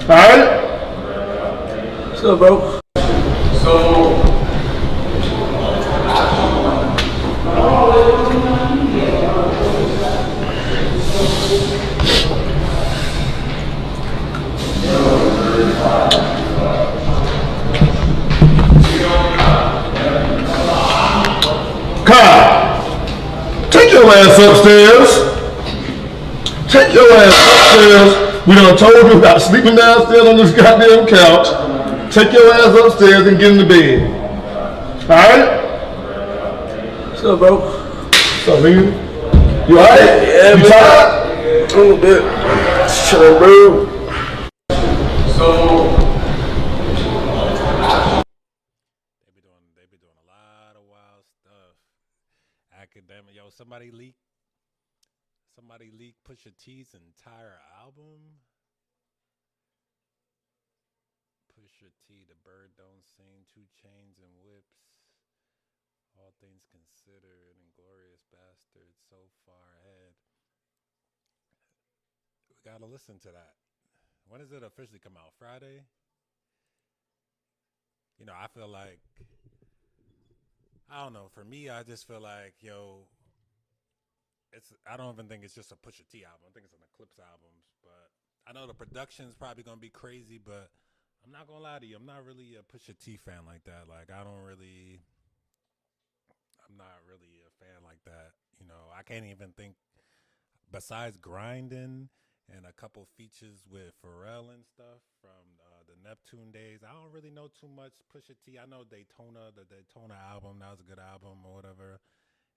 Alright? What's up, bro? So, Kyle, take your ass upstairs. Take your ass upstairs. We done told you about sleeping downstairs on this goddamn couch. Take your ass upstairs and get in the bed. Alright? What's up, bro? What's up, nigga? You alright? Yeah, you tired? A little bit. Chillin', bro. So, They be doing a lot of wild stuff. Academic, yo, somebody leaked Pusha T's entire album. Pusha T, The Bird Don't Sing, 2 Chains and Whips, All Things Considered, Inglorious Bastard, So Far Ahead. We gotta listen to that. When does it officially come out? Friday? You know, I feel like, I don't know, for me, I just feel like, yo, I don't even think it's just a Pusha T album. I think it's an Eclipse album. But I know the production's probably gonna be crazy, but I'm not gonna lie to you, I'm not really a Pusha T fan like that. Like I'm not really a fan like that. You know, I can't even think besides Grinding and a couple features with Pharrell and stuff from the Neptune days. I don't really know too much Pusha T. I know Daytona, the Daytona album, that was a good album or whatever.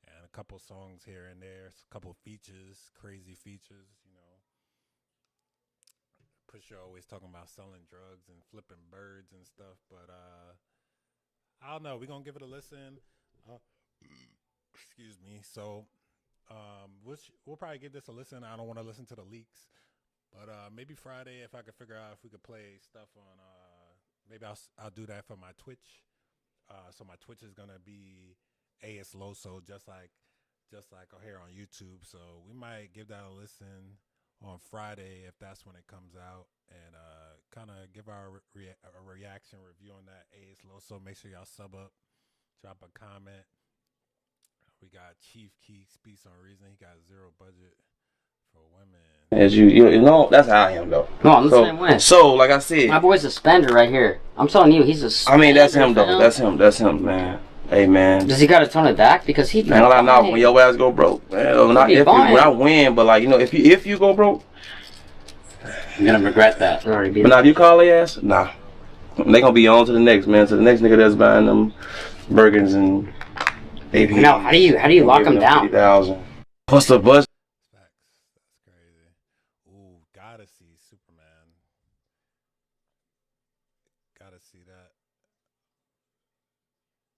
And a couple songs here and there, a couple features, crazy features, you know. Pusha always talking about selling drugs and flipping birds and stuff, but I don't know. We're gonna give it a listen. Excuse me. So we'll probably give this a listen. I don't want to listen to the leaks, but maybe Friday if I could figure out if we could play stuff on. Maybe I'll do that for my Twitch. So my Twitch is gonna be Ayitsloso, just like here on YouTube. So we might give that a listen on Friday if that's when it comes out, and kind of give our reaction review on that Ayitsloso. Make sure y'all sub up, drop a comment. We got Chief Keef speaks on reason. He got zero budget for women. As you know, that's how I am though. No, I'm the same way. So, like I said, my boy's a spender right here. I'm telling you, he's a spender. I mean, that's him though. That's him, man. Hey, man. Does he got to tone it back? Because he. Man, like, no, when your ass go broke, man. Not if when I win, but like, you know, if you go broke, I'm gonna regret that. But now if you call their ass, nah, they gonna be on to the next man. To the next nigga that's buying them Birkins and AP. No, how do you lock them down? 50,000. What's the buzz? That's crazy. Ooh, gotta see Superman. Gotta see that.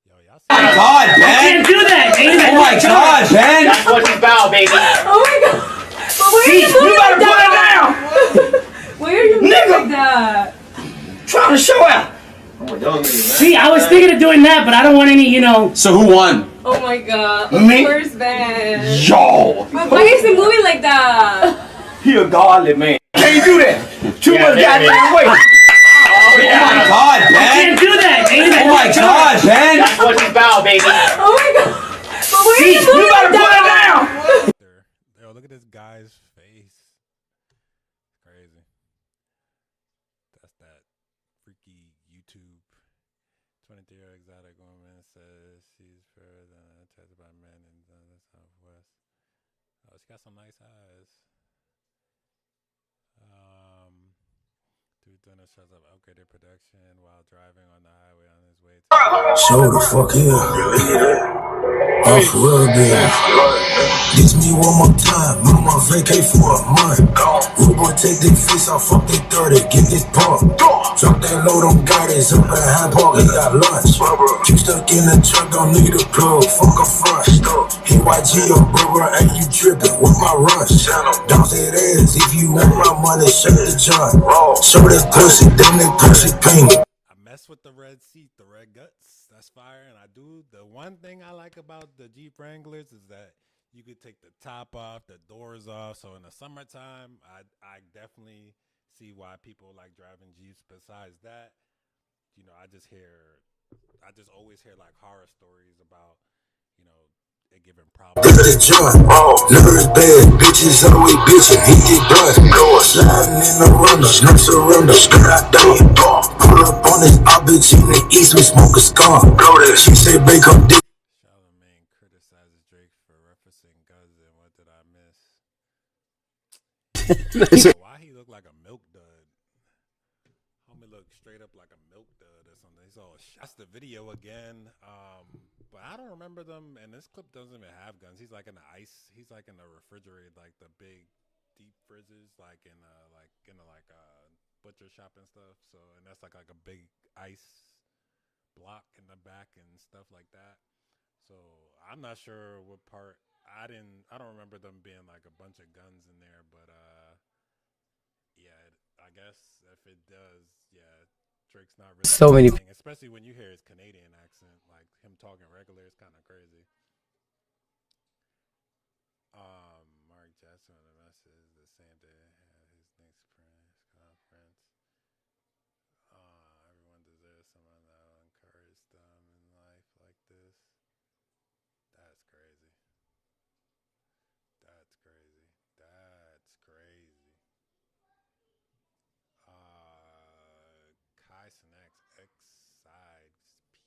Yo, y'all see Oh my God, man! I can't do that, baby. Oh my God, man! That's what it's about, baby. Oh my God! But why are you You better like put it that? down! Why are you Nigga! like that? Trying to show out. See, I was thinking of doing that, but I don't want any, you know. So who won? Oh my God! Me? First band. Yo! But why is he moving like that? He a godly man. Can't do that. Too much goddamn weight. Oh my God, I man! can't do that, baby. Oh my God, man! That's what it's about, baby. Oh my God! But why are See, you moving You better like put it that? down. Yo, look at this guy's face. Crazy. That's that freaky YouTube. 23-year-old exotic woman says she's further than tested by men in the Southwest. Oh, she got some nice eyes. Dude Dunner shows up upgraded production while driving on the highway on his way to. Show the fuck here. Off real good. This me one more time. I'm on vacay for a month. Rude boy take their face off, fuck they 30. Get this pump. Drop that load on guys up at High Park. He got lunch. You stuck in the truck, don't need a plug. Fuck a front. HYG or brother, ain't you tripping with my rush? Don't say that ass. If you want my money, shake the joint. Show that pussy, then that pussy pink. I mess with the red seat, the red guts. That's fire. And I do. The one thing I like about the Jeep Wranglers is that you could take the top off, the doors off. So in the summertime, I definitely see why people like driving Jeeps. Besides that, I just always hear like horror stories about, it giving problems. Dirty joint, nervous bad bitches always bitching. He get done. Sliding in the runners, no surrender. Skirt out down. Pull up on this, I bitch in the east, we smoke a skunk. She say, "Bake up dick." Charlamagne criticizes Drake for referencing guns and what did I miss? Why he look like a milk dud? Homie look straight up like a milk dud or something. So that's the video again. But I don't remember them, and this clip doesn't even have guns. He's like in the ice. He's like in the refrigerator, like the big, deep freezers, like in a butcher shop and stuff. So, and that's like a big ice block in the back and stuff like that. So I'm not sure what part. I don't remember them being like a bunch of guns in there, but yeah, I guess if it does, yeah. Drake's not really So many, especially when you hear his Canadian accent, like him talking regular, it's kind of crazy. Mark Jackson on the message the same day had his next press conference. Everyone deserves someone that will encourage them in life like this. That's crazy. That's crazy. That's crazy. Kai Sinex X sides piece.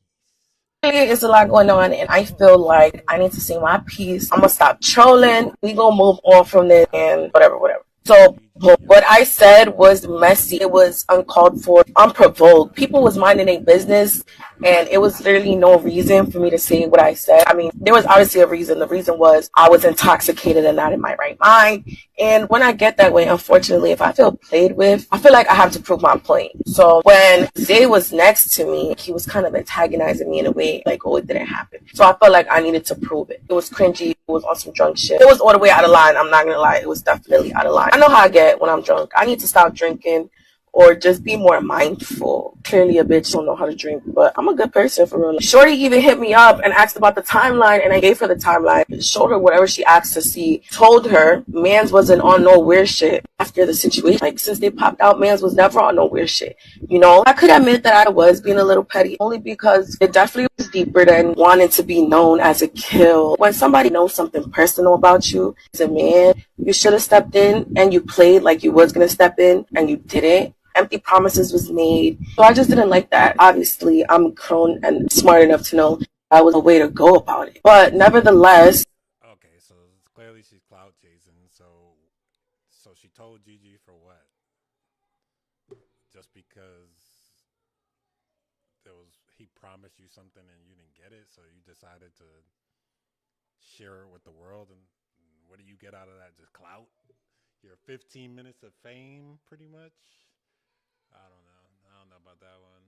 it's a lot going on, and I feel like I need to say my piece. I'm gonna stop trolling. We gonna move on from this and whatever. So what I said was messy. It was uncalled for, unprovoked. People was minding their business, and it was literally no reason for me to say what I said. I mean, there was obviously a reason. The reason was I was intoxicated and not in my right mind. And when I get that way, unfortunately, if I feel played with, I feel like I have to prove my point. So when Zay was next to me, he was kind of antagonizing me in a way like, oh, it didn't happen. So I felt like I needed to prove it. It was cringy. It was on some drunk shit. It was all the way out of line. I'm not going to lie. It was definitely out of line. I know how I get when I'm drunk. I need to stop drinking or just be more mindful. Clearly a bitch don't know how to drink, but I'm a good person for real. Shorty even hit me up and asked about the timeline, and I gave her the timeline, showed her whatever she asked to see, told her mans wasn't on no weird shit after the situation. Like, since they popped out, mans was never on no weird shit. I could admit that I was being a little petty, only because it definitely was deeper than wanting to be known as a kill. When somebody knows something personal about you as a man, you should have stepped in, and you played like you was gonna step in, and you didn't. Empty promises was made. So I just didn't like that. Obviously, I'm grown and smart enough to know that was a way to go about it. But nevertheless. Okay, so clearly she's clout chasing. So she told Gigi for what? Just because he promised you something and you didn't get it, so you decided to share it with the world, and what do you get out of that? Just clout? Your 15 minutes of fame, pretty much? I don't know about that one.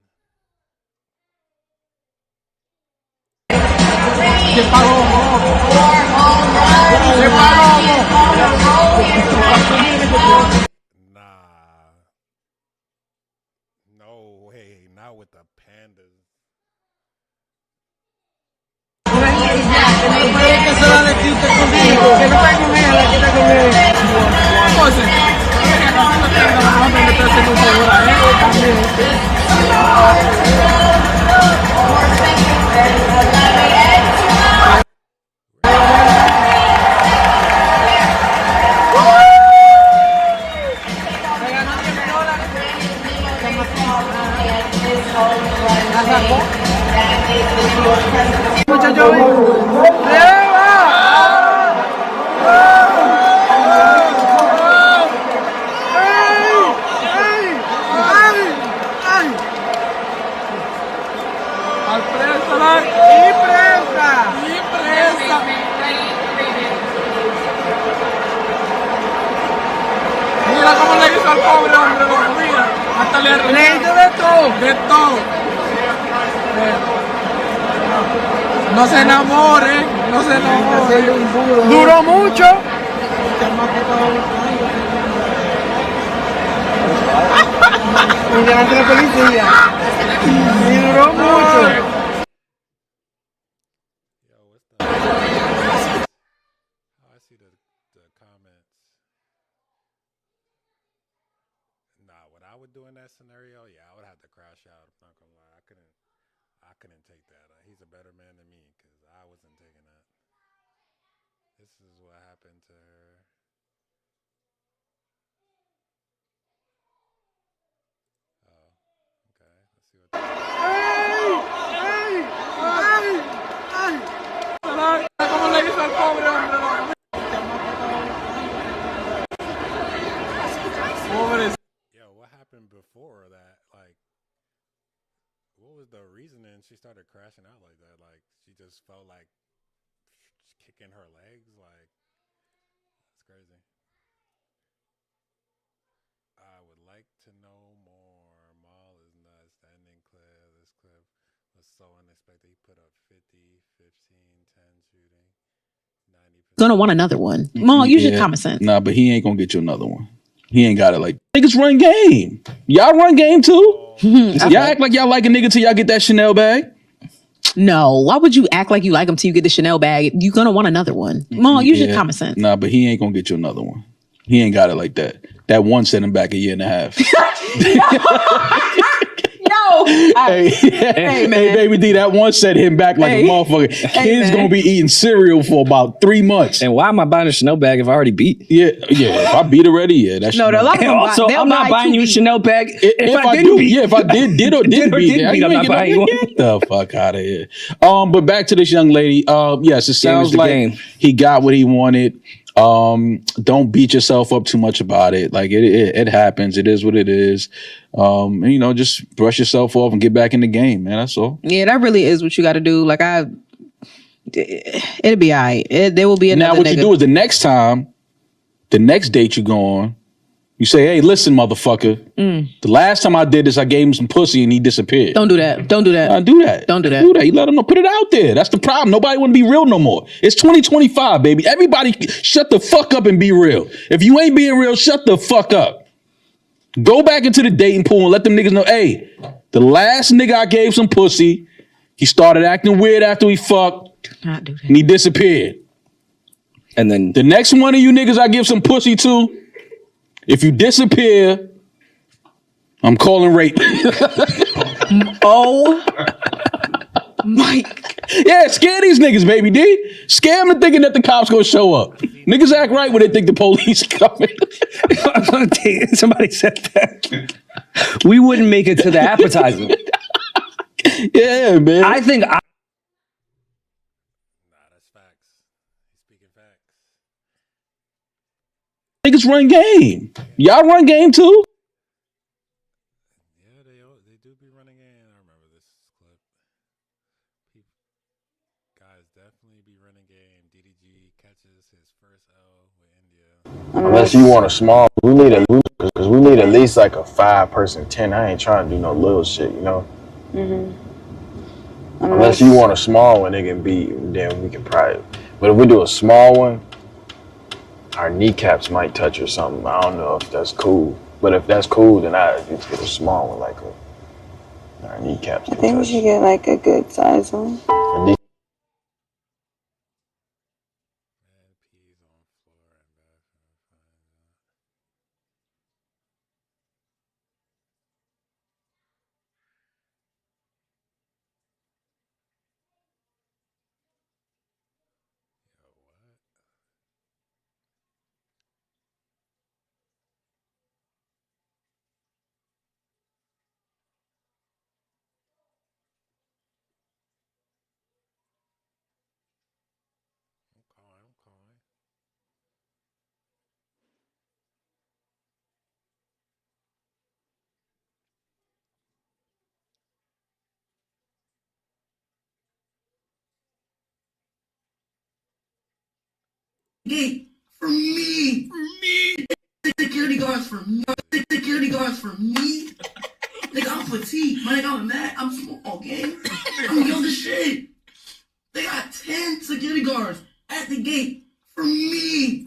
Nah. No way. Not with the pandas. Mira cómo le hizo al pobre hombre, mira, hasta le hizo de todo. No se enamore, Duró mucho. Y delante de la policía. Y duró mucho. I see the comments. Nah, would do in that scenario, yeah, I would have to crash out. I'm not gonna lie, I couldn't take that. He's a better man than me because I wasn't taking that. This is what happened to her. Oh, okay. Let's see what. ¿Cómo le hizo al pobre hombre? Yo, what happened before that? Like, what was the reasoning she started crashing out like that? Like, she just felt like kicking her legs? Like, that's crazy. I would like to know more. Maul is not standing clear. This clip was so unexpected. He put up 50, 15, 10 shooting. 90%. Gonna want another one. Maul, use your common sense. Nah, but he ain't gonna get you another one. He ain't got it like niggas run game. Y'all run game too. Y'all act like y'all like a nigga till y'all get that Chanel bag. No, why would you act like you like him till you get the Chanel bag? You're gonna want another one. Maul, use your common sense. Nah, but he ain't gonna get you another one. He ain't got it like that. That one sent him back a year and a half. No. Hey, man. Hey, baby D, that one set him back like a motherfucker. Kids gonna be eating cereal for about 3 months. And why am I buying a Chanel bag if I already beat? Yeah. If I beat already, yeah. That's no. A lot of them also, I'm not buying you a Chanel bag if I didn't beat. Yeah, if I did beat, I'm not buying you one. Get the fuck out of here. But back to this young lady. Yes, it sounds like he got what he wanted. Don't beat yourself up too much about it. Like it happens. It is what it is. And, just brush yourself off and get back in the game, man. That's all. Yeah, that really is what you got to do. Like it'll be all right. There will be another. Now, what you do is the next date you go on, you say, hey, listen, motherfucker. The last time I did this, I gave him some pussy and he disappeared. Don't do that. Don't do that. Do that. Don't do that. Do that. You let them know. Put it out there. That's the problem. Nobody want to be real no more. It's 2025, baby. Everybody shut the fuck up and be real. If you ain't being real, shut the fuck up. Go back into the dating pool and let them niggas know, hey, the last nigga I gave some pussy, he started acting weird after we fucked. Do not do that. And he disappeared. And then the next one of you niggas I give some pussy to, if you disappear, I'm calling rape. Oh my God. Yeah, scare these niggas, baby D. Scare them into thinking that the cops gonna show up. Niggas act right when they think the police coming. Somebody said that. We wouldn't make it to the appetizer. Yeah, man. I think that's facts. He's speaking facts. Niggas run game. Y'all run game too? Yeah, they do be running in. I remember this clip. Guys definitely be running game. DDG catches his first L with India. Unless you want a small, we need at least like a 5-person 10. I ain't trying to do no little shit, Unless you want a small one, they can beat. Then we can probably. But if we do a small one, our kneecaps might touch or something. I don't know if that's cool. But if that's cool, then I need to get a small one, like our kneecaps. I think we should get like a good size one. Gate for me. Security guards for me. Security guards for me. Nigga, I'm petite. My nigga, I'm mad. I'm small, gang. I'm young as shit. They got 10 security guards at the gate for me.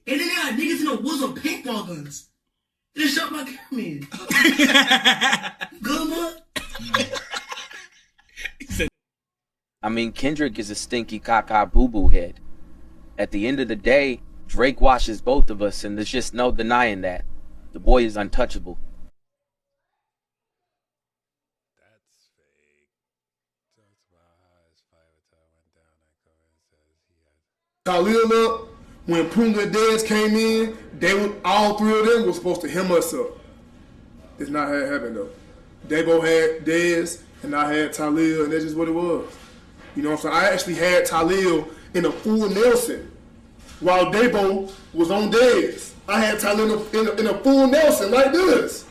And then they got niggas in the woods with paintball guns. They just shot my cameraman. Good, man. I mean, Kendrick is a stinky caca boo-boo head. At the end of the day, Drake washes both of us, and there's just no denying that. The boy is untouchable. Talil up. When Punga and Dez came in, all three of them were supposed to hem us up. It's not how it happened though. Dabo had Dez and I had Talil, and that's just what it was. You know what I'm saying? I actually had Talil in a full Nelson while Dabo was on Dez. I had Talil in a full Nelson like this.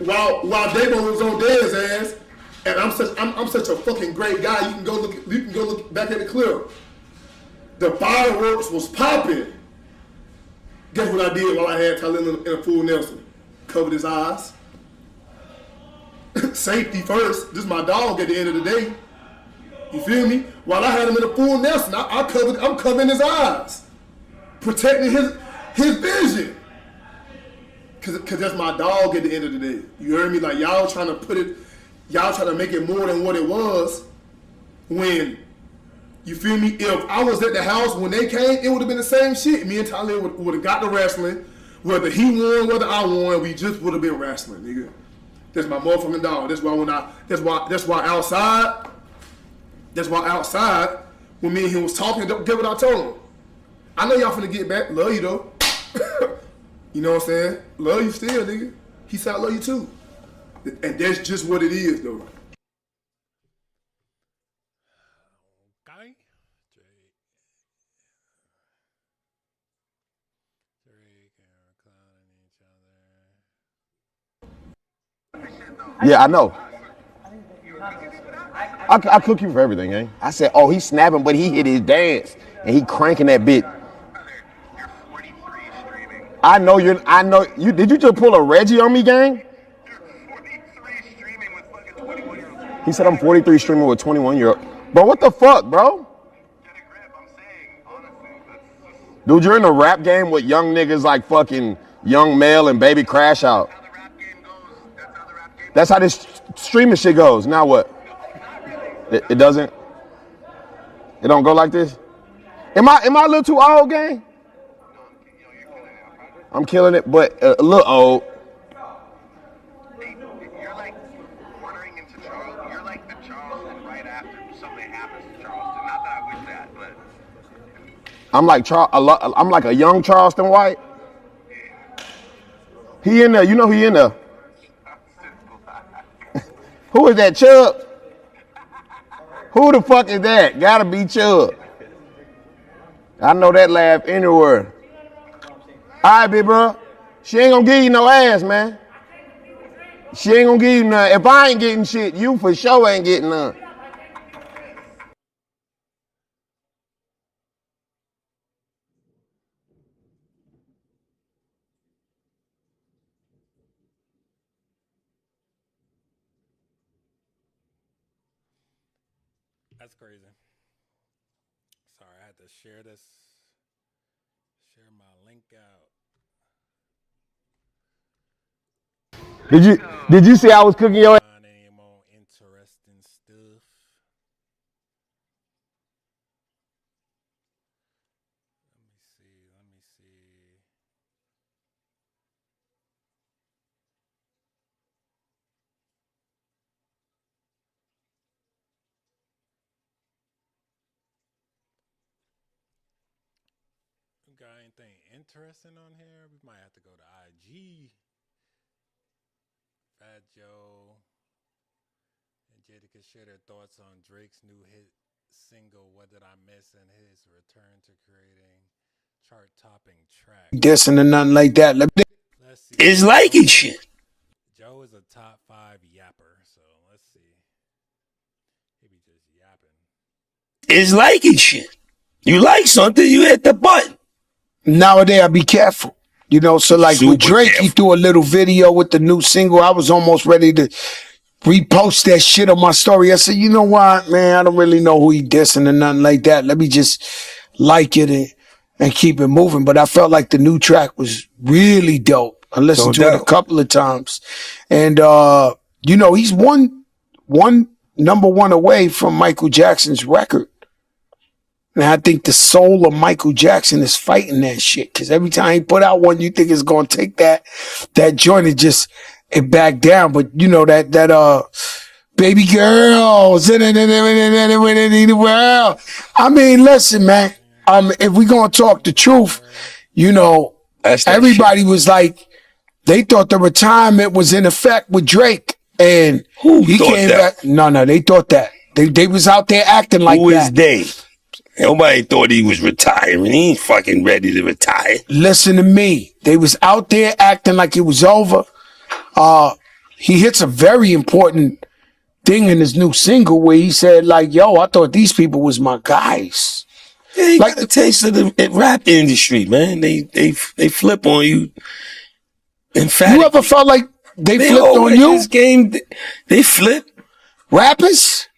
while Dabo was on Dez's ass, and I'm such a fucking great guy. You can go look back at the clip. The fireworks was popping. Guess what I did while I had Talil in a full Nelson? Covered his eyes. Safety first. This is my dog at the end of the day. You feel me? While I had him in a full Nelson, I'm covering his eyes. Protecting his vision. Cause that's my dog at the end of the day. You heard me? Like y'all trying to make it more than what it was when, you feel me? If I was at the house when they came, it would have been the same shit. Me and Tyler would have got the wrestling. Whether he won, whether I won, we just would have been wrestling, nigga. That's my motherfucking dog. That's why outside, when me and him was talking, get what I told him. I know y'all finna get back. Love you though. You know what I'm saying? Love you still, nigga. He said I love you too. And that's just what it is though. Yeah, I know. I cook you for everything, eh? I said, oh, he's snapping, but he hit his dance and he cranking that bit. I know you. Did you just pull a Reggie on me, gang? He said I'm 43 streaming with 21-year-old. Bro, what the fuck, bro? Dude, you're in a rap game with young niggas like fucking Young Male and Baby Crash Out. That's how this streaming shit goes. Now what? It doesn't? It don't go like this? Am I a little too old, gang? I'm killing it, but a little old. You're like bordering into Charleston. You're like the Charleston right after something happens to Charleston. Not that I wish that, but I'm like a young Charleston White. He in there. You know he in there. Who is that, Chubb? Who the fuck is that? Gotta be Chubb. I know that laugh anywhere. All right, big bro. She ain't gonna give you no ass, man. She ain't gonna give you none. If I ain't getting shit, you for sure ain't getting none. That's crazy. Sorry, I had to share my link out. Did you see I was cooking your ass? Any more interesting stuff? Let me see. We got anything interesting on here? We might have to go to IG. Fat Joe and Jada could share their thoughts on Drake's new hit single, What Did I Miss, and his return to creating chart-topping tracks. Dissing or nothing like that. Let's see. It's liking shit. Joe is a top 5 yapper, so let's see. He be just yapping. It's liking shit. You like something, you hit the button. Nowadays, I be careful. You know, so like with Drake, he threw a little video with the new single. I was almost ready to repost that shit on my story. I said, you know what, man, I don't really know who he dissing or nothing like that. Let me just like it and keep it moving. But I felt like the new track was really dope. I listened to it a couple of times. And, you know, he's one number one away from Michael Jackson's record. And I think the soul of Michael Jackson is fighting that shit. Cause every time he put out one, you think it's going to take that joint and just it back down. But you know, that Baby girls in the world. I mean, listen, man. If we gonna talk the truth, you know, everybody was like, they thought the retirement was in effect with Drake, and he came back. No, they thought that they was out there acting like that. Who is they? Nobody thought he was retiring. He ain't fucking ready to retire. Listen to me. They was out there acting like it was over. He hits a very important thing in his new single where he said, like, yo, I thought these people was my guys. Yeah, he got a taste of the rap industry, man. They flip on you. In fact, you ever felt like they flipped on you? This game, they flip. Rappers,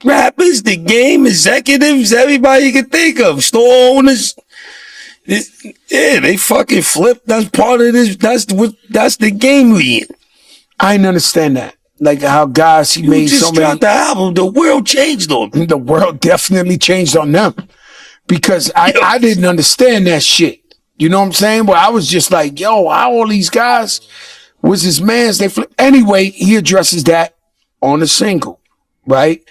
the game, executives, everybody you can think of, store owners. Yeah, they fucking flip. That's part of this. That's the game we in. I didn't understand that. Like how guys he made so many. Dropped the album. The world changed on them. The world definitely changed on them because I didn't understand that shit. You know what I'm saying? But I was just like, yo, how all these guys was his mans? Anyway, he addresses that on the single, right?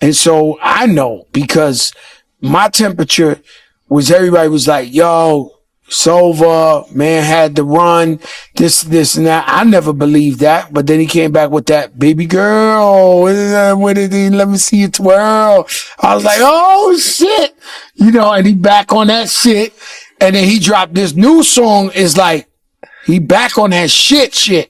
And so I know because my temperature was everybody was like, yo, Sova, man had to run, this, and that. I never believed that. But then he came back with that, baby girl, what is it? Let me see you twirl. I was like, oh, shit. You know, and he back on that shit. And then he dropped this new song, is like, he back on that shit. You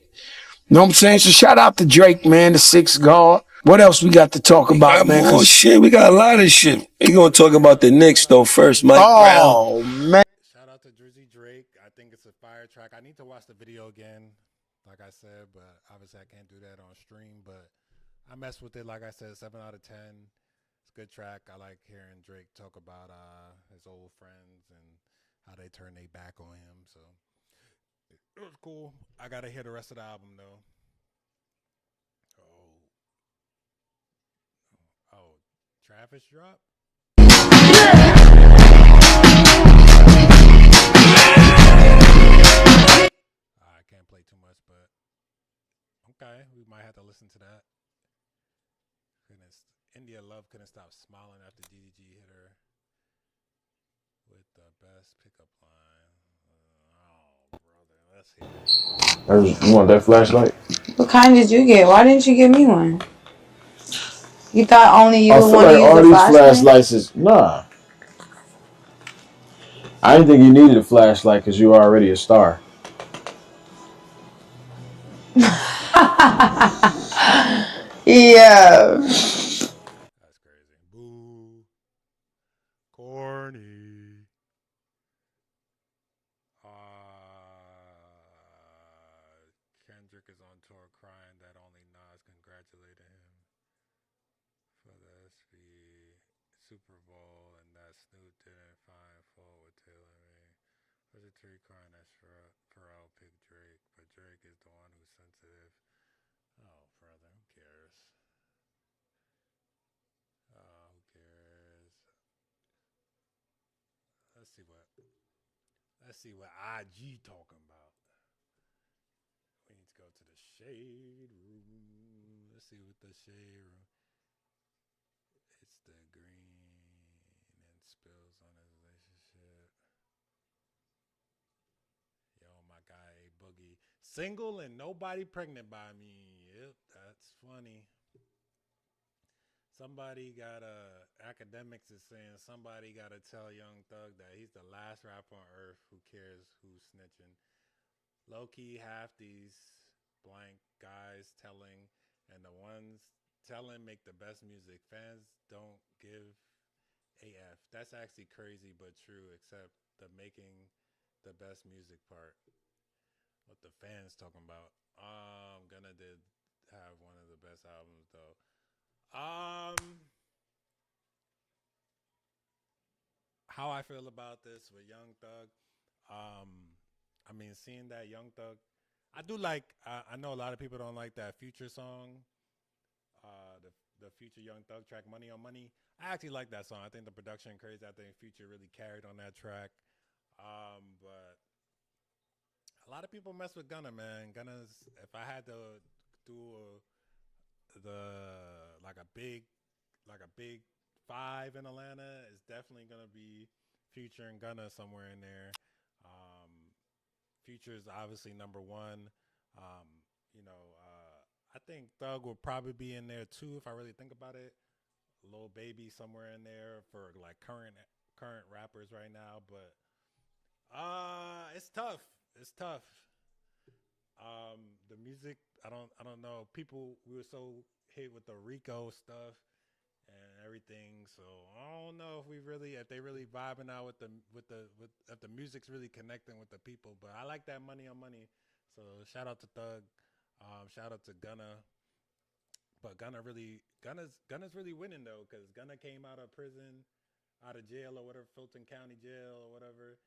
know what I'm saying? So shout out to Drake, man, the sixth guard. What else we got to talk about, man? Oh, shit. We got a lot of shit. We're going to talk about the Knicks, though, first. Mike Brown. Man. Shout out to Drizzy Drake. I think it's a fire track. I need to watch the video again, like I said, but obviously I can't do that on stream. But I messed with it, like I said, 7 out of 10. It's a good track. I like hearing Drake talk about his old friends and how they turned their back on him. So it was cool. I got to hear the rest of the album, though. Oh, Travis drop? I can't play too much, but okay, we might have to listen to that. India Love couldn't stop smiling after DDG hit her with the best pickup line. Oh, brother, let's hear it. You want that flashlight? What kind did you get? Why didn't you give me one? You thought only you would I feel want to like use all the these flashlight? flashlights is nah. I didn't think you needed a flashlight because you were already a star. Yeah. That's crazy. Boo. Corny. Kendrick is on tour crying that only Nas congratulated him for the SB Super Bowl and that Snoop didn't find fault with Taylor May. Was it Tree crying that Pharrell picked Drake, but Drake is the one who's sensitive. Oh, brother, who cares? Who cares? Let's see what IG talking about. We need to go to the shade room. Let's see what the shade room. It's the green and spills on his relationship. Yo, my guy A Boogie. Single and nobody pregnant by me. Yep, that's funny. Somebody academics is saying somebody got to tell Young Thug that he's the last rapper on earth who cares who's snitching. Low-key, half these blank guys telling, and the ones telling make the best music. Fans don't give AF. That's actually crazy but true, except the making the best music part. What the fans talking about. Gunna did have one of the best albums, though. How I feel about this with Young Thug. I mean, seeing that Young Thug, I do like. I know a lot of people don't like that Future song, the Future Young Thug track, "Money on Money." I actually like that song. I think the production crazy. I think Future really carried on that track. But a lot of people mess with Gunna, man. Gunna's. If I had to do the like a big five in Atlanta, it's definitely gonna be Future and Gunna somewhere in there. Future is obviously number one. I think Thug will probably be in there too if I really think about it. Lil Baby somewhere in there for like current rappers right now, but it's tough. It's tough. The music, I don't know. People, we were so hit with the Rico stuff and everything, so I don't know if they really vibing out with if the music's really connecting with the people. But I like that Money on Money. So shout out to Thug. Shout out to Gunna. But Gunna's really winning though, because Gunna came out of prison, out of jail or whatever, Fulton County Jail or whatever,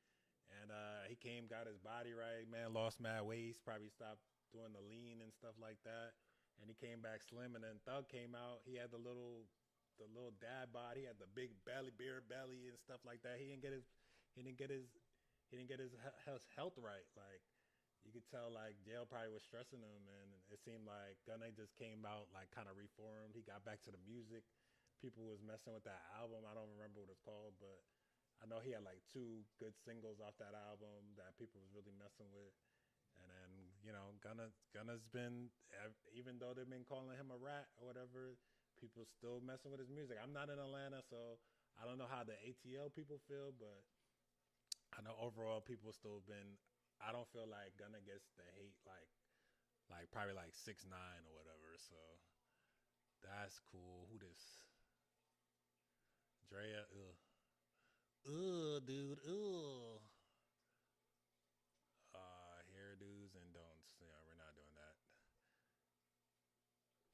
and he got his body right, man, lost mad weight, probably stopped doing the lean and stuff like that, and he came back slim. And then Thug came out, he had the little dad body, he had the big belly, beer belly and stuff like that. He didn't get his health right. Like, you could tell, like, jail probably was stressing him, and it seemed like Gunna just came out, like, kind of reformed. He got back to the music. People was messing with that album. I don't remember what it's called, but I know he had, like, 2 good singles off that album that people was really messing with. And then, Gunna's been, even though they've been calling him a rat or whatever, people still messing with his music. I'm not in Atlanta, so I don't know how the ATL people feel, but I know overall people still been... I don't feel like Gunna gets the hate like probably like 6ix9ine or whatever. So that's cool. Who this? Drea. Dude. Hairdos and don'ts. Yeah, we're not doing that.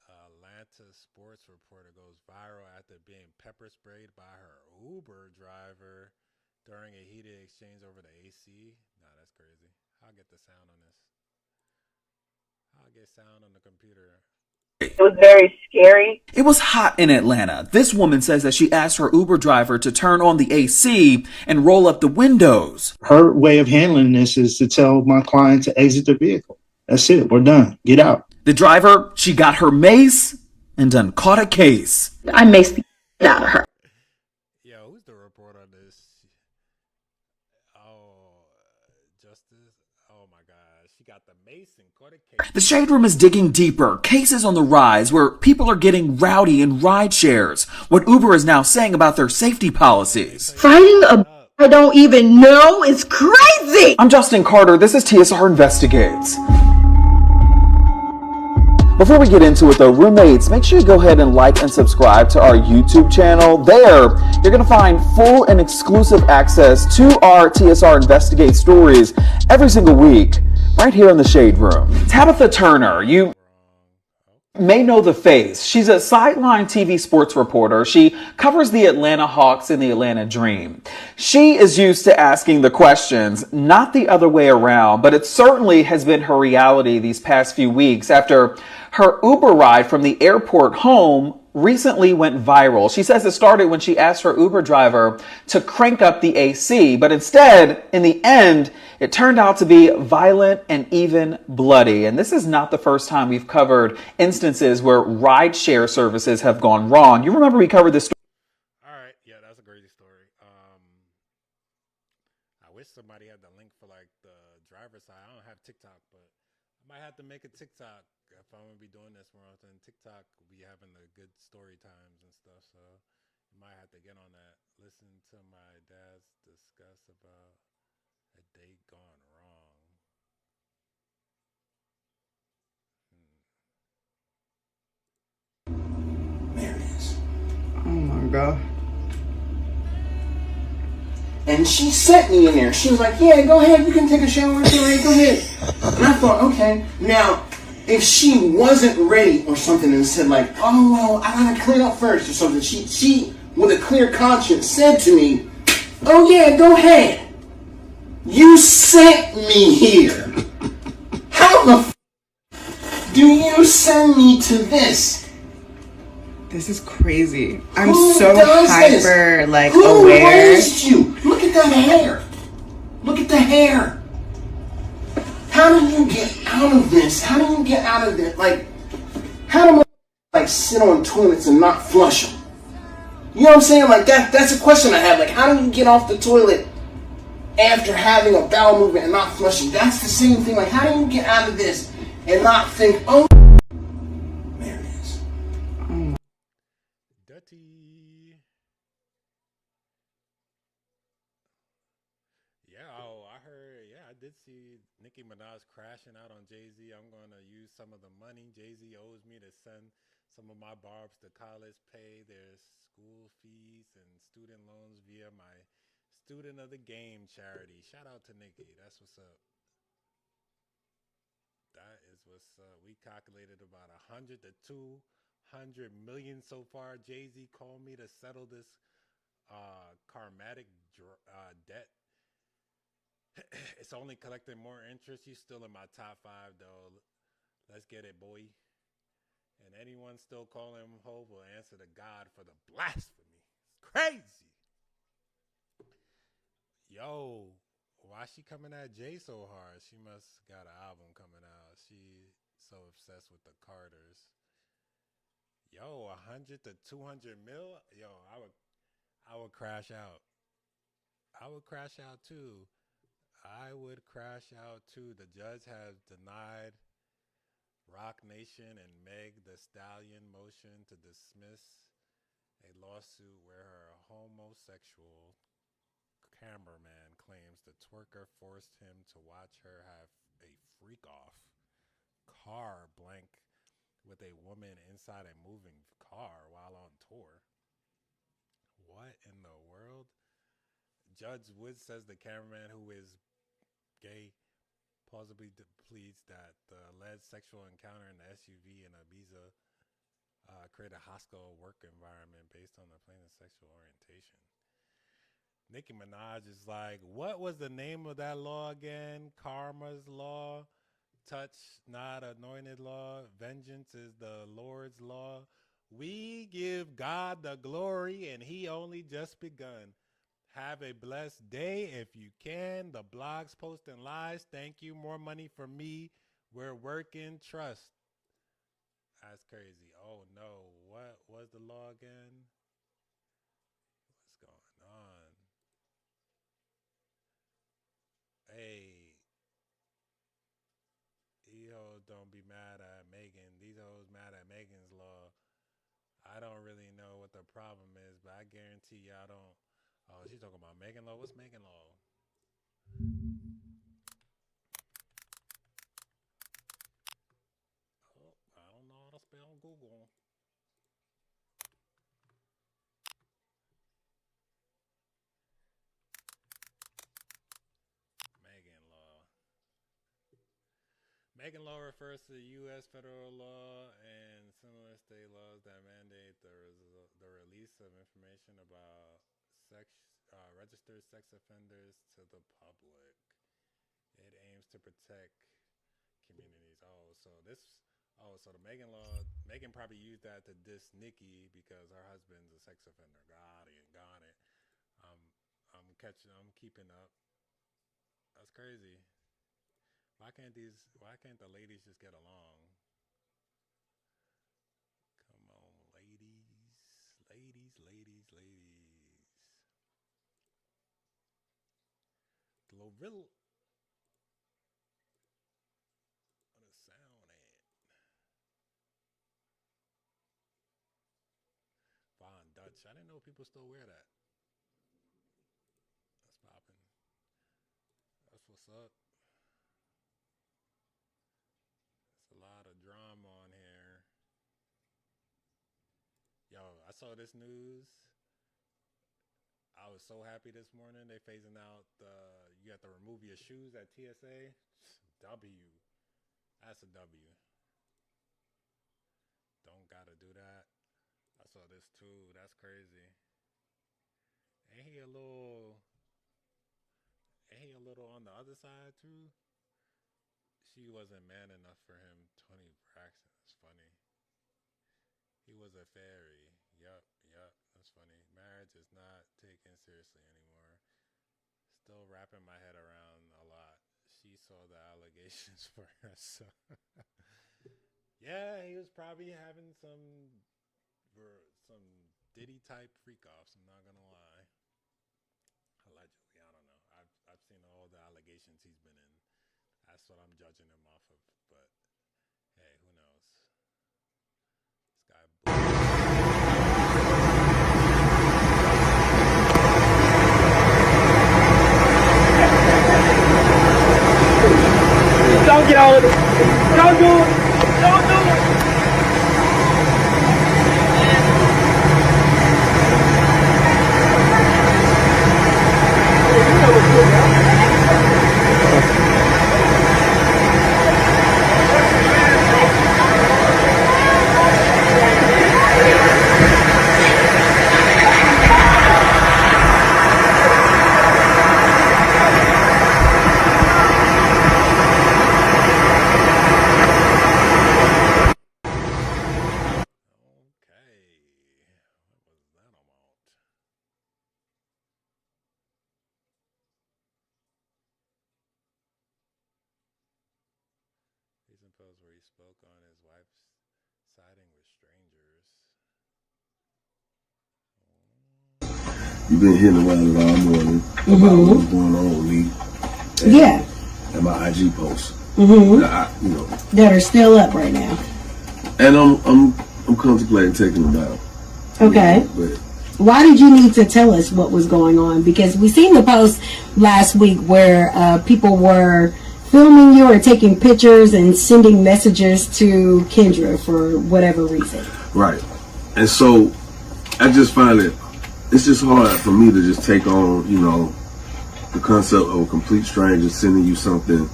Atlanta sports reporter goes viral after being pepper sprayed by her Uber driver during a heated exchange over the AC. Nah, that's crazy. I'll get the sound on this. I'll get sound on the computer. It was very scary. It was hot in Atlanta. This woman says that she asked her Uber driver to turn on the AC and roll up the windows. Her way of handling this is to tell my client to exit the vehicle. That's it. We're done. Get out. The driver, she got her mace and done caught a case. I maced the out of her. Yo, who's the report on this? Justice. Oh my God, she got the mace and caught a case. The Shade Room is digging deeper. Cases on the rise where people are getting rowdy in ride shares. What Uber is now saying about their safety policies. Fighting a I don't even know is crazy. I'm Justin Carter. This is TSR Investigates. Before we get into it though, roommates, make sure you go ahead and like and subscribe to our YouTube channel. There, you're going to find full and exclusive access to our TSR Investigate stories every single week, right here in the Shade Room. Tabitha Turner, you may know the face. She's a sideline TV sports reporter. She covers the Atlanta Hawks and the Atlanta Dream. She is used to asking the questions, not the other way around, but it certainly has been her reality these past few weeks after her Uber ride from the airport home recently went viral. She says it started when she asked her Uber driver to crank up the AC, but instead, in the end, it turned out to be violent and even bloody. And this is not the first time we've covered instances where rideshare services have gone wrong. You remember we covered this story. All right, yeah, that's a great story. I wish somebody had the link for like the driver's side. I don't have TikTok, but I might have to make a TikTok if I'm gonna be doing this more often. TikTok will be having the good story times and stuff, so you might have to get on that. Listen to my dad's discuss about a date gone wrong. There it is. Oh my God. And she sent me in there. She was like, yeah, go ahead. You can take a shower. Go ahead. And I thought, okay. Now, if she wasn't ready or something and said like, oh, well, I gotta clean up first or something, she with a clear conscience said to me, oh yeah, go ahead. You sent me here. How the do you send me to this? This is crazy. I'm Who so does hyper, this? like, Who aware. raised you? Look at that hair. Look at the hair. How do you get out of this? How do you get out of this? Like, how do like sit on toilets and not flush them? You know what I'm saying? Like that's a question I have. Like, how do you get off the toilet after having a bowel movement and not flushing? That's the same thing. Like, how do you get out of this and not think, oh, there it is. Dirty. Yeah, I heard, I did see Nicki Minaj crashing out on Jay-Z. I'm going to use some of the money Jay-Z owes me to send some of my barbs to college, pay their school fees and student loans via my Student of the Game charity. Shout out to Nicki. That's what's up. That is what's up. We calculated about 100 to 200 million so far. Jay-Z called me to settle this karmatic debt. It's only collecting more interest. You still in my top 5 though. Let's get it, boy. And anyone still calling him Hov will answer to God for the blasphemy. It's crazy. Yo, why she coming at Jay so hard? She must got an album coming out. She so obsessed with the Carters. Yo, 100 to 200 mil. Yo, I would crash out. I would crash out too. I would crash out too. The judge has denied Rock Nation and Meg the Stallion motion to dismiss a lawsuit where her homosexual cameraman claims the twerker forced him to watch her have a freak-off car blank with a woman inside a moving car while on tour. What in the world? Judge Wood says the cameraman, who is gay, plausibly pleads that the alleged sexual encounter in the SUV in Ibiza created a hostile work environment based on the plaintiff's sexual orientation. Nicki Minaj is like, what was the name of that law again? Karma's law, touch not anointed law, vengeance is the Lord's law. We give God the glory and he only just begun. Have a blessed day if you can. The blogs posting lies. Thank you. More money for me. We're working. Trust. That's crazy. Oh no. What was the law again? What's going on? Hey. These hoes don't be mad at Megan. These hoes mad at Megan's law. I don't really know what the problem is, but I guarantee y'all don't. Oh, she's talking about Megan Law. What's Megan Law? Oh, I don't know how to spell Google. Megan Law. Megan Law refers to U.S. federal law and similar state laws that mandate the release of information about registered sex offenders to the public. It aims to protect communities. So the Megan Law, Megan probably used that to diss Nicki because her husband's a sex offender. Got it. I'm keeping up. That's crazy. Why can't the ladies just get along? Come on, ladies. Glorilla. What a sound at. Von Dutch. I didn't know people still wear that. That's popping. That's what's up. There's a lot of drama on here. Yo, I saw this news. I was so happy this morning. They phasing out you have to remove your shoes at TSA. W. That's a W. Don't gotta do that. I saw this too. That's crazy. Ain't he a little on the other side too? She wasn't man enough for him. Tony Braxton. It's funny. He was a fairy. Yup. That's funny. Marriage is not taken seriously anymore. Still wrapping my head around a lot. She saw the allegations for herself. Yeah, he was probably having some Diddy type freak offs. I'm not gonna lie. Allegedly, I don't know. I've seen all the allegations he's been in. That's what I'm judging him off of. But hey, who knows? This guy. Don't get all of it. Don't do it. Don't do it. Recent post where he spoke on his wife's siding with strangers. You've been hitting around it all morning about what's going on with me. And my IG posts. That are still up right now. And I'm contemplating taking them down. Okay. But Why did you need to tell us what was going on? Because we seen the post last week where people were filming you or taking pictures and sending messages to Kendra for whatever reason. Right. And so I just find it's just hard for me to just take on, the concept of a complete stranger sending you something,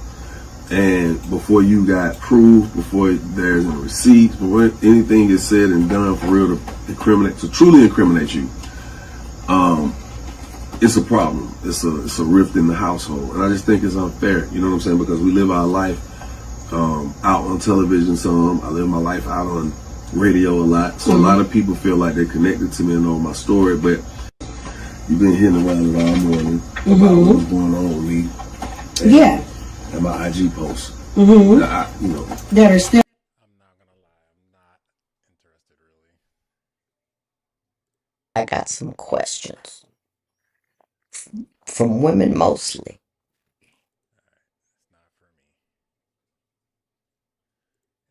and before you got proof, before there's a receipt, before anything is said and done for real to truly incriminate you, it's a problem. It's a rift in the household, and I just think it's unfair. You know what I'm saying? Because we live our life out on television. Some I live my life out on radio a lot. So a lot of people feel like they're connected to me and know my story, but you've been hitting around it all morning about what's going on with me. And my IG posts. That are still. I got some questions from women mostly.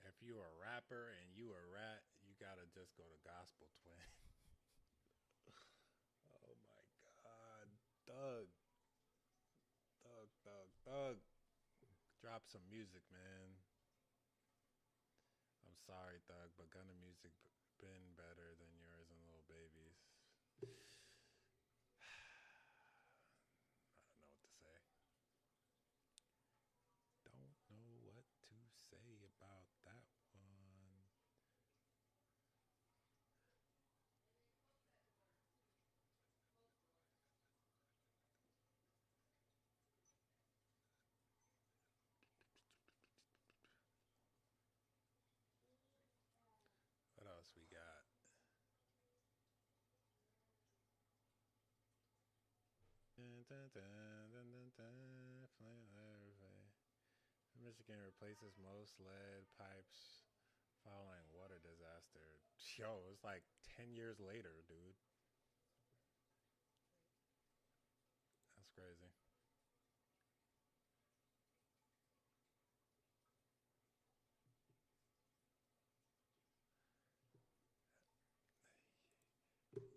If you a rapper and you a rat, you gotta just go to Gospel Twin. Oh my God, Thug. Drop some music, man. I'm sorry, Thug, but Gunna music been better than yours and Lil Baby's. I don't know what to say. Don't know what to say about that one. What else we got? Michigan replaces most lead pipes following water disaster. Yo, it's like 10 years later, dude. That's crazy.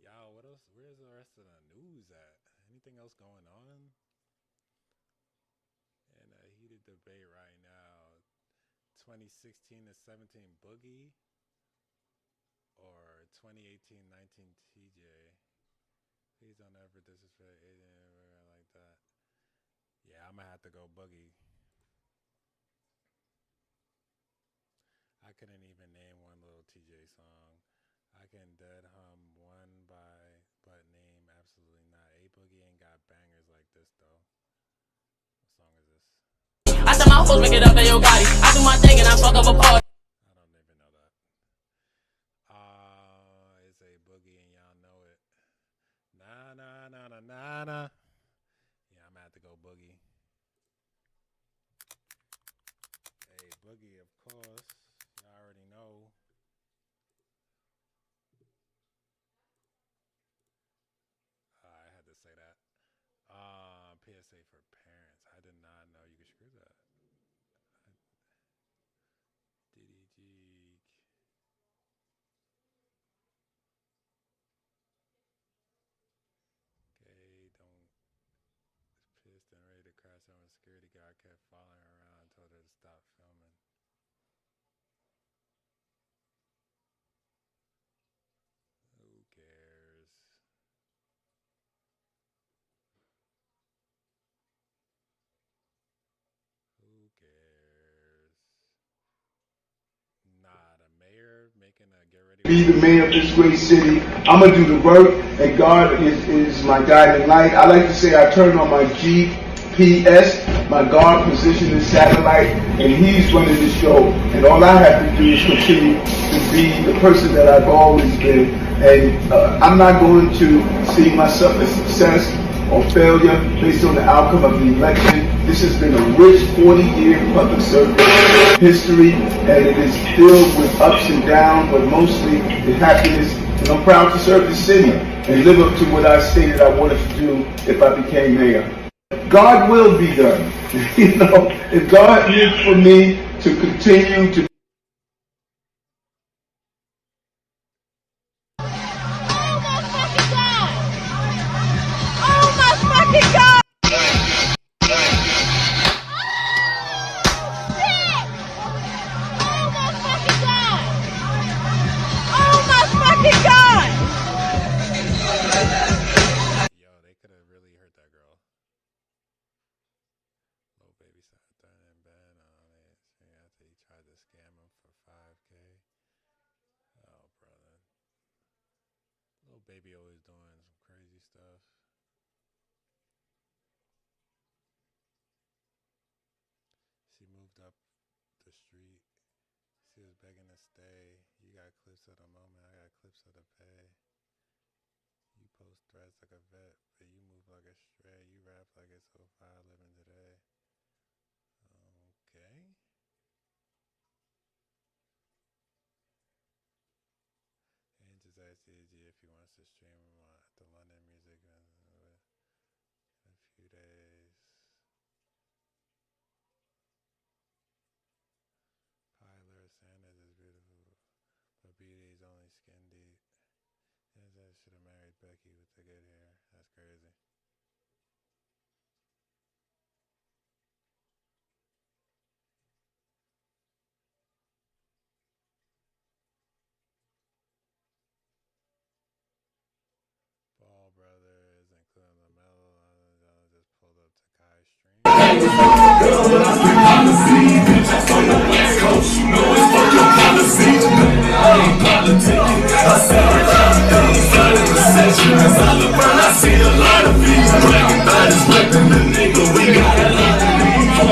Y'all, what else? Where's the rest of the news at? Anything else going on? In a heated debate right now, 2016 to 17 Boogie or 2018-19 TJ. Please don't ever disrespect Aiden like that. Yeah, I'm gonna have to go Boogie. I couldn't even name one little TJ song. I can dead hum one but name absolutely not. A Boogie ain't got bangers like this though. What song is this? I said my hoes make it up in your body. I do my thing and I fuck up a party. I don't even know that. It's A Boogie and y'all know it. Nah. Yeah, I'm gonna have to go Boogie. A Boogie, of course. Y'all already know. so when security guard kept following her around and told her to stop filming. Who cares? Who cares? Nah, the mayor making a get ready. Be the mayor of this great city. I'm gonna do the work, and God is my guiding light. I like to say I turn on my GPS, my God positioning satellite, and He's running the show. And all I have to do is continue to be the person that I've always been. And I'm not going to see myself as success or failure based on the outcome of the election. This has been a rich 40-year public service history, and it is filled with ups and downs, but mostly with happiness. And I'm proud to serve the city and live up to what I stated I wanted to do if I became mayor. God will be done. You know, if God meant for me to continue to Baby always doing some crazy stuff. She moved up the street. She was begging to stay. You got clips of the moment. I got clips of the pay. You post threats like a vet, but you move like a stray. You rap like it's so fire living today. Okay. And just ask EG if he wants to stream the London music in a few days. Tyler Sanders is beautiful, but beauty is only skin deep. Denzel should have married Becky with the good hair. That's crazy. Ball Brothers, including LaMelo, just pulled up to Kai's stream. I see a lot of people bragging about his weapon. The nigga, we got a lot of people.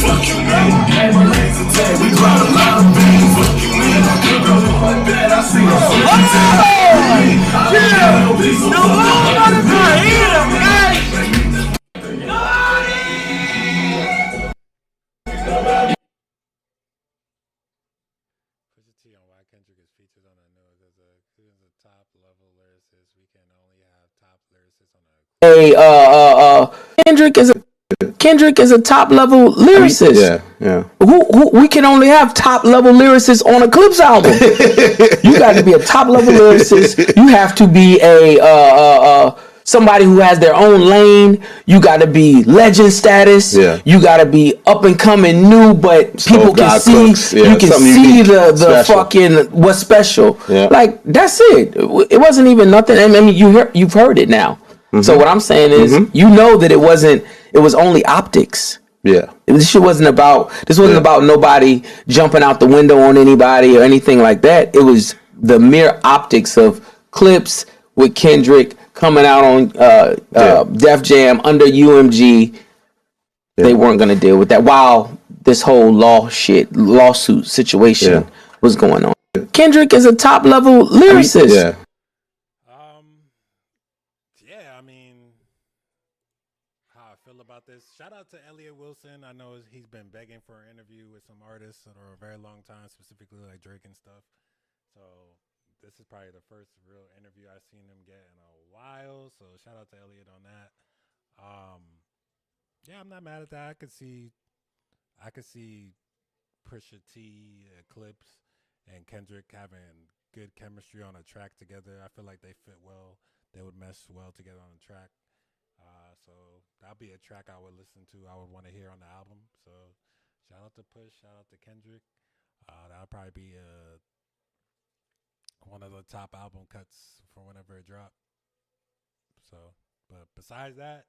Fuck you, man. We brought a lot of things. Fuck you, man. I see a Kendrick is a top level lyricist. Who we can only have top level lyricists on a Clips album. You got to be a top level lyricist. You have to be a somebody who has their own lane. You got to be legend status. You got to be up and coming new, but people can see you can see the fucking what's special. Like that's it. It wasn't even nothing. I mean, you've heard it now. So what I'm saying is, you know that it was only optics. This shit wasn't about nobody jumping out the window on anybody or anything like that. It was the mere optics of Clips with Kendrick coming out on Def Jam under UMG. They weren't going to deal with that while this whole lawsuit situation was going on. Kendrick is a top level lyricist. Shout out to Elliot Wilson. I know he's been begging for an interview with some artists for a very long time, specifically like Drake and stuff. So this is probably the first real interview I've seen him get in a while. So shout out to Elliot on that. Yeah, I'm not mad at that. I could see Pusha T, Clips, and Kendrick having good chemistry on a track together. I feel like they fit well. They would mesh well together on a track. So that'll be a track I would listen to. I would want to hear on the album. So shout out to Push, shout out to Kendrick. That'll probably be one of the top album cuts for whenever it dropped. So, but besides that,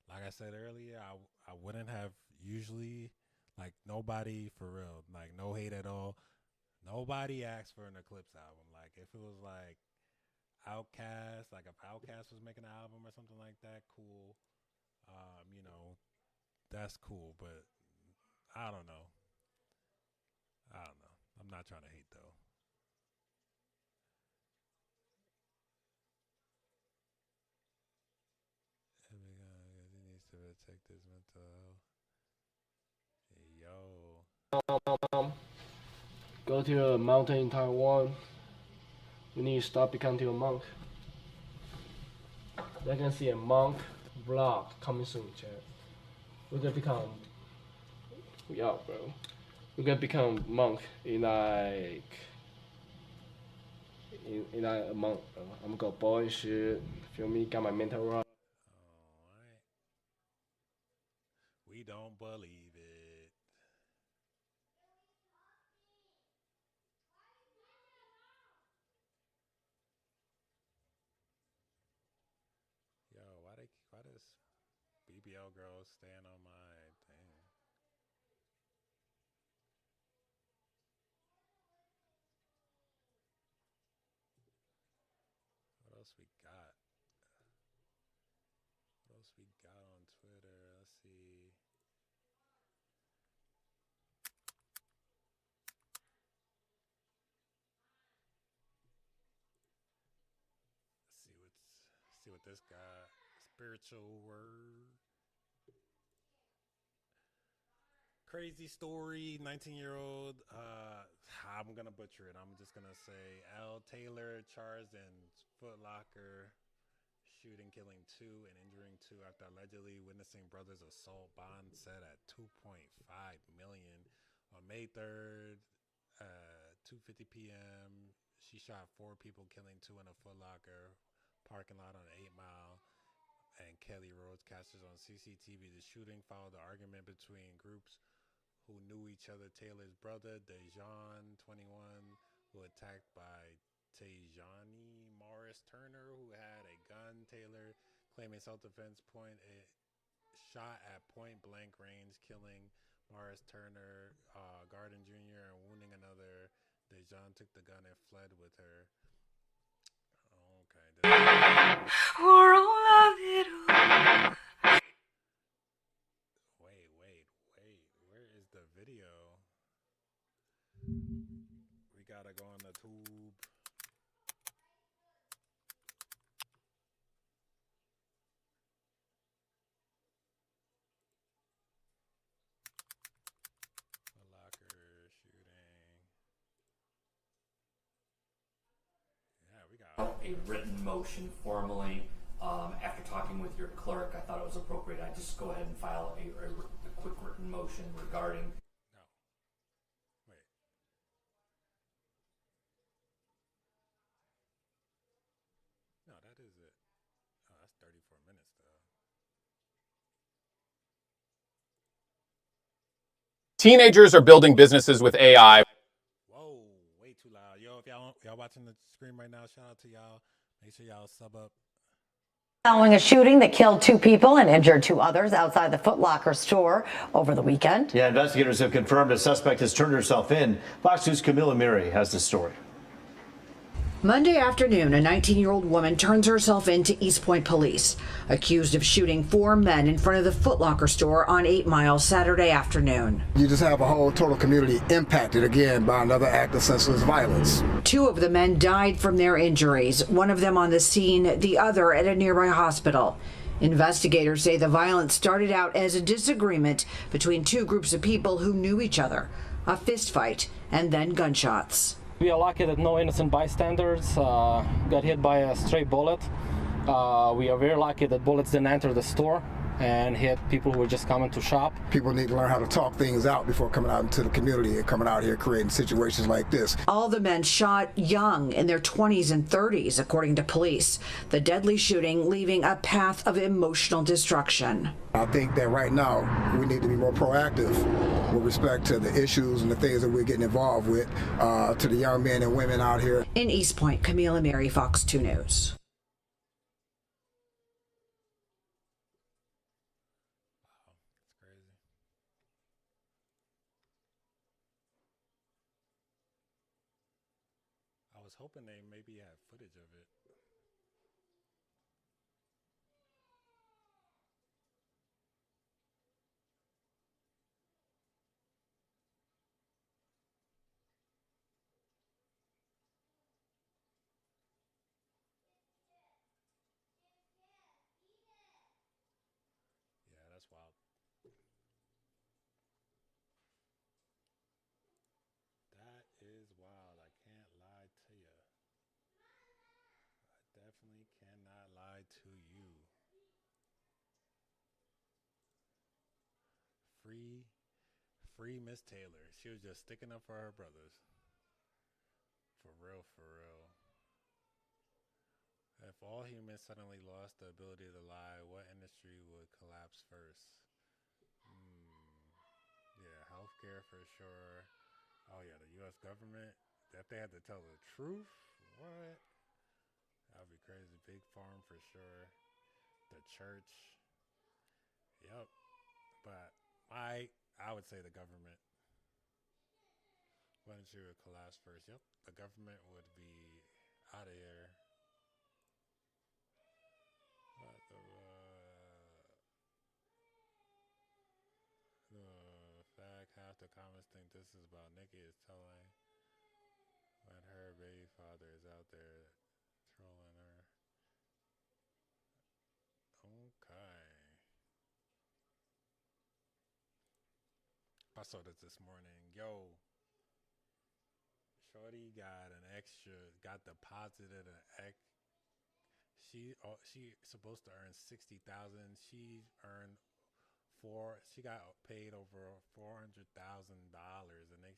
like I said earlier, I wouldn't have usually, like, nobody for real, like no hate at all. Nobody asked for an Eclipse album. Like if it was like Outkast, like if Outkast was making an album or something like that, cool. That's cool, but I don't know. I'm not trying to hate though. He needs to protect his mental health. Yo. Go to a mountain in Taiwan. You need to stop becoming a monk. They're gonna see a monk vlog coming soon, chat. We're gonna become, bro. We're gonna become monk in like a month, bro. I'm gonna go ball and shit. Feel me? Got my mental right. We don't believe it. Yo, why does BBL girls stand on my thing? What else we got? What else we got on Twitter? Let's see. See what this got. Spiritual word. Crazy story. 19-year-old. I'm gonna butcher it. I'm just gonna say L. Taylor charged in Foot Locker shooting, killing 2 and injuring 2 after allegedly witnessing brothers' assault. Bond set at $2.5 million on May 3rd, 2:50 p.m. She shot 4 people, killing 2 in a Foot Locker parking lot on 8 Mile and Kelly Roads captures on CCTV. The shooting followed the argument between groups who knew each other. Taylor's brother, Dejan, 21, who attacked by Tejani Morris Turner, who had a gun. Taylor claiming self-defense shot at point blank range, killing Morris Turner, Garden Jr., and wounding another. Dejan took the gun and fled with her. Okay. Wait. Where is the video? We gotta go on the tube. The locker shooting. Yeah, we got a written motion formally. After talking with your clerk, I thought it was appropriate. I just go ahead and file a quick written motion regarding. No, that is it. Oh, that's 34 minutes though. Teenagers are building businesses with AI. Whoa, way too loud. Yo, if y'all watching the stream right now, shout out to y'all. Make sure y'all sub up. Following a shooting that killed 2 people and injured 2 others outside the Foot Locker store over the weekend. Yeah, investigators have confirmed a suspect has turned herself in. Fox News' Camila Miri has the story. Monday afternoon, a 19-year-old woman turns herself in to East Point police, accused of shooting 4 men in front of the Foot Locker store on 8 Mile Saturday afternoon. You just have a whole total community impacted again by another act of senseless violence. 2 of the men died from their injuries, one of them on the scene, the other at a nearby hospital. Investigators say the violence started out as a disagreement between 2 groups of people who knew each other, a fist fight, and then gunshots. We are lucky that no innocent bystanders got hit by a stray bullet. We are very lucky that bullets didn't enter the store and hit people who were just coming to shop. People need to learn how to talk things out before coming out into the community and coming out here creating situations like this. All the men shot young, in their 20s and 30s, according to police. The deadly shooting leaving a path of emotional destruction. I think that right now we need to be more proactive with respect to the issues and the things that we're getting involved with, to the young men and women out here. In East Point, Camila Mary, Fox 2 News. I was hoping they maybe had footage of it. Yeah, that's wild. That is wild. I can't lie to you. I definitely cannot lie to you. Free Miss Taylor. She was just sticking up for her brothers. For real, for real. If all humans suddenly lost the ability to lie, what industry would collapse first? Yeah, healthcare for sure. Oh yeah, the U.S. government. If they had to tell the truth, what? That would be crazy. Big farm for sure. The church. Yep. But I would say the government. What industry would collapse first? Yep. The government would be out of here. The fact half the comments think this is about Nikki is telling when her baby father is out there trolling her. Okay. I saw this morning. Yo, shorty got deposited an X. She supposed to earn $60,000. She got paid over $400,000, and they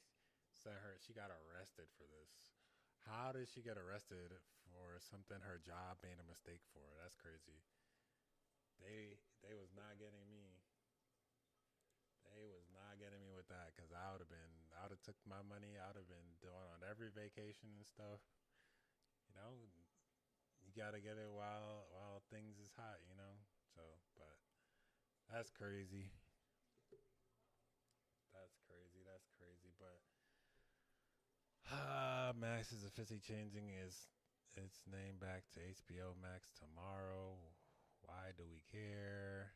said she got arrested for this. How did she get arrested for something her job made a mistake for? That's crazy. They was not getting me. They was not getting me with that, because I would have took my money. I would have been doing on every vacation and stuff. You know, you gotta get it while things is hot, you know. So, but that's crazy. That's crazy. But Max is officially changing its name back to HBO Max tomorrow. Why do we care?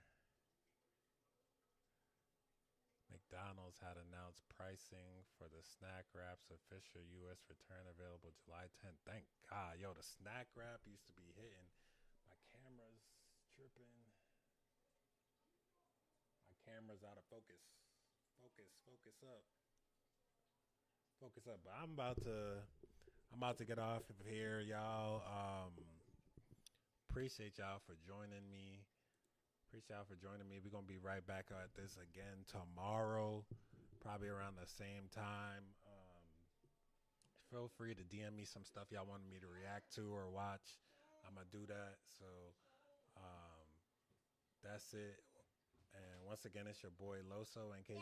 McDonald's had announced pricing for the snack wrap's official U.S. return available July 10th. Thank God. Yo, the snack wrap used to be hitting. My camera's tripping. My camera's out of focus. Focus up. Focus up. But I'm about to get off of here, y'all. Appreciate y'all for joining me. We're going to be right back at this again tomorrow, probably around the same time. Feel free to DM me some stuff y'all wanted me to react to or watch. I'm going to do that. So that's it. And once again, it's your boy Loso. In case